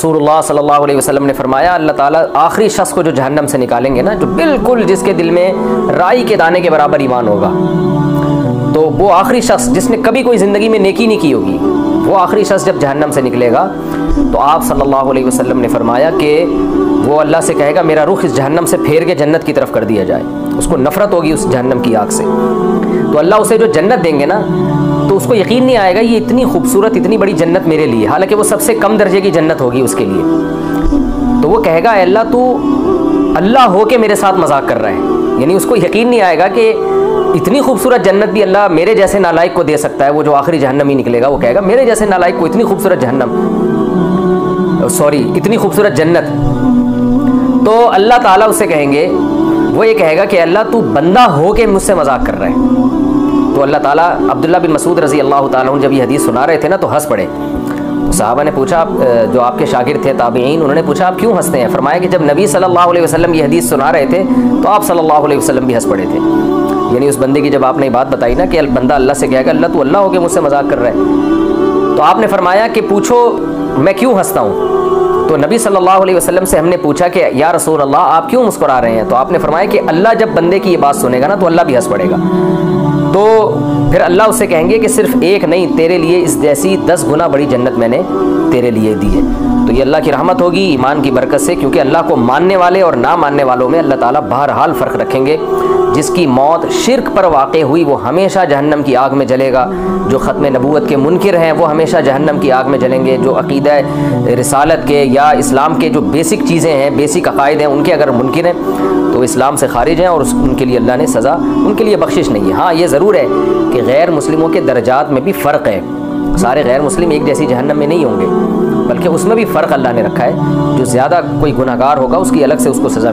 रसूलुल्लाह सल्लल्लाहु अलैहि वसल्लम ने फरमाया अल्लाह ताला आखिरी शख्स को जो जहन्नम से निकालेंगे ना, जो बिल्कुल जिसके दिल में राई के दाने के बराबर ईमान होगा, तो वो आखिरी शख्स जिसने कभी कोई ज़िंदगी में नेकी नहीं की होगी, वो आखिरी शख्स जब जहन्नम से निकलेगा तो आप सल्लल्लाहु अलैहि वसल्लम ने फरमाया कि वो अल्लाह से कहेगा मेरा रुख इस जहन्नम से फेर के जन्नत की तरफ कर दिया जाए। उसको नफ़रत होगी उस जहन्नम की आग से, तो अल्लाह उसे जो जन्नत देंगे ना, तो उसको यकीन नहीं आएगा ये इतनी खूबसूरत इतनी बड़ी जन्नत मेरे लिए, हालांकि वो सबसे कम दर्जे की जन्नत होगी उसके लिए। तो वो कहेगा अल्लाह तू अल्लाह हो के मेरे साथ मजाक कर रहा है, यानी उसको यकीन नहीं आएगा कि इतनी खूबसूरत जन्नत भी अल्लाह मेरे जैसे नालायक को दे सकता है। वो जो आखिरी जहन्नम ही निकलेगा वो कहेगा मेरे जैसे नालायक को इतनी खूबसूरत इतनी खूबसूरत जन्नत। तो अल्लाह ताला उससे कहेंगे, वो ये कहेगा कि अल्लाह तू बंदा हो के मुझसे मजाक कर रहा है। तो अल्लाह ताला, अब्दुल्लाह बिन मसूद रज़ी अल्लाह ताला अन्हु जब ये हदीस सुना रहे थे ना तो हंस पड़े। तो सहाबा ने पूछा, जो आपके शागिर्द थे ताबईन, उन्होंने पूछा आप क्यों हंसते हैं? फरमाया कि जब नबी सल्लल्लाहु अलैहि वसल्लम ये हदीस सुना रहे थे तो आप सल्लल्लाहु अलैहि वसल्लम भी हंस पड़े थे। यानी उस बंदे की जब आपने बात बताई ना कि बंदा अल्लाह से कहेगा अल्लाह तू अल्लाह हो के मुझसे मजाक कर रहा है, तो आपने फरमाया कि पूछो मैं क्यों हंसता हूँ। तो नबी सल्लल्लाहु अलैहि वसल्लम से हमने पूछा कि या रसूल अल्लाह आप क्यों मुस्कुरा रहे हैं? तो आपने फरमाया कि अल्लाह जब बंदे की ये बात सुनेगा ना तो अल्लाह भी हंस पड़ेगा। तो फिर अल्लाह उससे कहेंगे कि सिर्फ एक नहीं, तेरे लिए इस जैसी 10 गुना बड़ी जन्नत मैंने तेरे लिए दी है। तो ये अल्लाह की रहमत होगी ईमान की बरकत से, क्योंकि अल्लाह को मानने वाले और ना मानने वालों में अल्लाह ताला बहरहाल फ़र्क रखेंगे। जिसकी मौत शिर्क पर वाक़ हुई वो हमेशा जहन्नम की आग में जलेगा। जो ख़त्म नबूवत के मुनकिर हैं वो हमेशा जहन्नम की आग में जलेंगे। जो अक़ीदा रिसालत के या इस्लाम के जो बेसिक चीज़ें हैं, बेसिक अक़ाइद हैं, उनके अगर मुनकिर हैं तो इस्लाम से खारिज हैं और उनके लिए अल्लाह ने सज़ा, उनके लिए बख्शिश नहीं है। हाँ, ये ज़रूर है कि गैर मुस्लिमों के दर्जात में भी फ़र्क है। सारे गैर मुस्लिम एक जैसी जहन्नम में नहीं होंगे, बल्कि उसमें भी फ़र्क अल्लाह ने रखा है। जो ज़्यादा कोई गुनहगार होगा उसकी अलग से उसको सज़ा